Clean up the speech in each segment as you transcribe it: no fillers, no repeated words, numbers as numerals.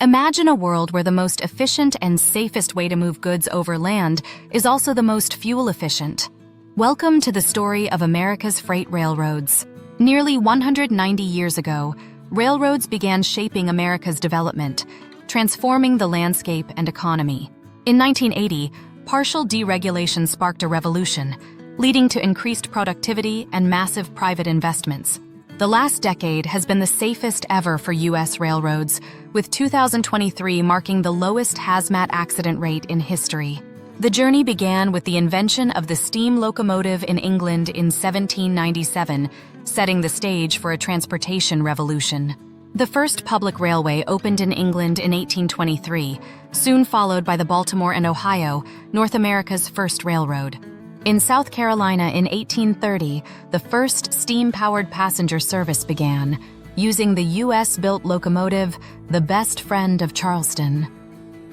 Imagine a world where the most efficient and safest way to move goods over land is also the most fuel efficient. Welcome to the story of America's freight railroads. Nearly 190 years ago, railroads began shaping America's development, transforming the landscape and economy. In 1980, partial deregulation sparked a revolution, leading to increased productivity and massive private investments. The last decade has been the safest ever for U.S. railroads, with 2023 marking the lowest hazmat accident rate in history. The journey began with the invention of the steam locomotive in England in 1797, setting the stage for a transportation revolution. The first public railway opened in England in 1823, soon followed by the Baltimore and Ohio, North America's first railroad. In South Carolina in 1830, the first steam-powered passenger service began, using the U.S.-built locomotive, the best friend of Charleston.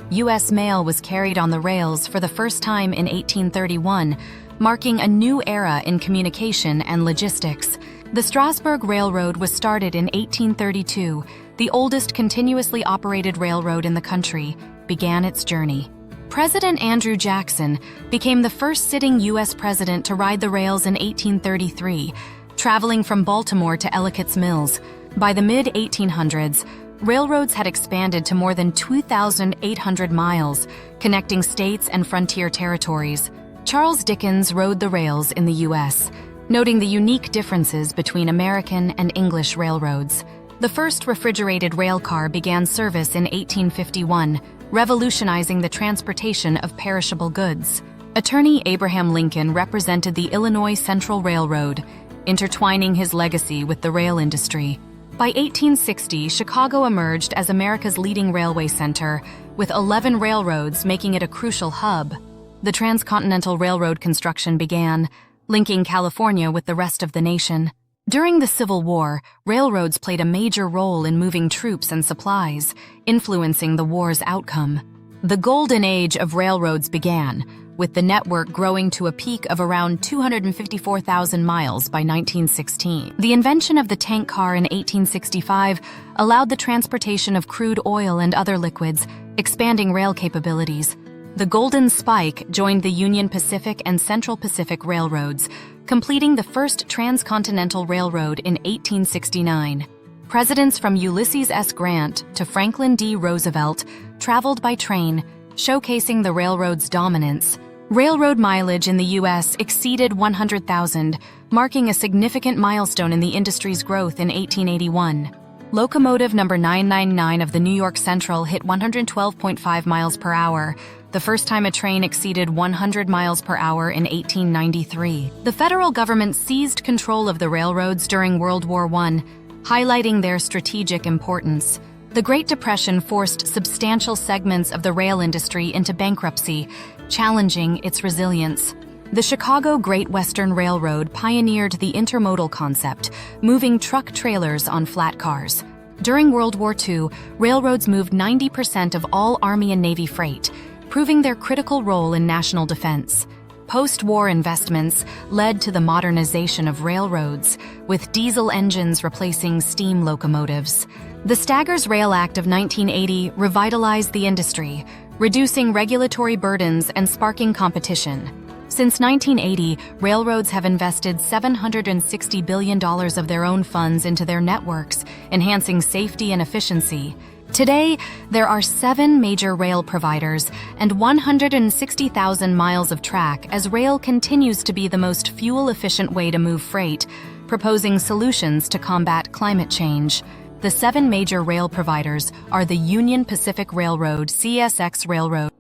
U.S. mail was carried on the rails for the first time in 1831, marking a new era in communication and logistics. The Strasburg Railroad was started in 1832, the oldest continuously operated railroad in the country, began its journey. President Andrew Jackson became the first sitting U.S. president to ride the rails in 1833, traveling from Baltimore to Ellicott's Mills. By the mid-1800s, railroads had expanded to more than 2,800 miles, connecting states and frontier territories. Charles Dickens rode the rails in the U.S., noting the unique differences between American and English railroads. The first refrigerated rail car began service in 1851, revolutionizing the transportation of perishable goods. Attorney Abraham Lincoln represented the Illinois Central Railroad, intertwining his legacy with the rail industry. By 1860, Chicago emerged as America's leading railway center, with 11 railroads making it a crucial hub. The Transcontinental Railroad construction began, linking California with the rest of the nation. During the Civil War, railroads played a major role in moving troops and supplies, influencing the war's outcome. The golden age of railroads began, with the network growing to a peak of around 254,000 miles by 1916. The invention of the tank car in 1865 allowed the transportation of crude oil and other liquids, expanding rail capabilities. The Golden Spike joined the Union Pacific and Central Pacific Railroads, completing the first transcontinental railroad in 1869. Presidents from Ulysses S. Grant to Franklin D. Roosevelt traveled by train, showcasing the railroad's dominance. Railroad mileage in the U.S. exceeded 100,000, marking a significant milestone in the industry's growth in 1881. Locomotive number 999 of the New York Central hit 112.5 miles per hour, the first time a train exceeded 100 miles per hour in 1893. The federal government seized control of the railroads during World War I, highlighting their strategic importance. The Great Depression forced substantial segments of the rail industry into bankruptcy, challenging its resilience. The Chicago Great Western Railroad pioneered the intermodal concept, moving truck trailers on flat cars. During World War II, railroads moved 90% of all Army and Navy freight, proving their critical role in national defense. Post-war investments led to the modernization of railroads, with diesel engines replacing steam locomotives. The Staggers Rail Act of 1980 revitalized the industry, reducing regulatory burdens and sparking competition. Since 1980, railroads have invested $760 billion of their own funds into their networks, enhancing safety and efficiency. Today, there are 7 major rail providers and 160,000 miles of track as rail continues to be the most fuel-efficient way to move freight, proposing solutions to combat climate change. The 7 major rail providers are the Union Pacific Railroad, CSX Railroad,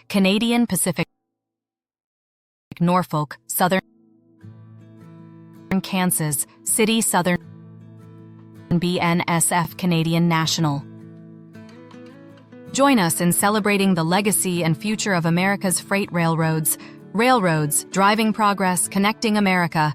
Canadian Pacific, Norfolk, Southern, Kansas City Southern, BNSF, Canadian National. Join us in celebrating the legacy and future of America's freight railroads. Railroads, driving progress, connecting America.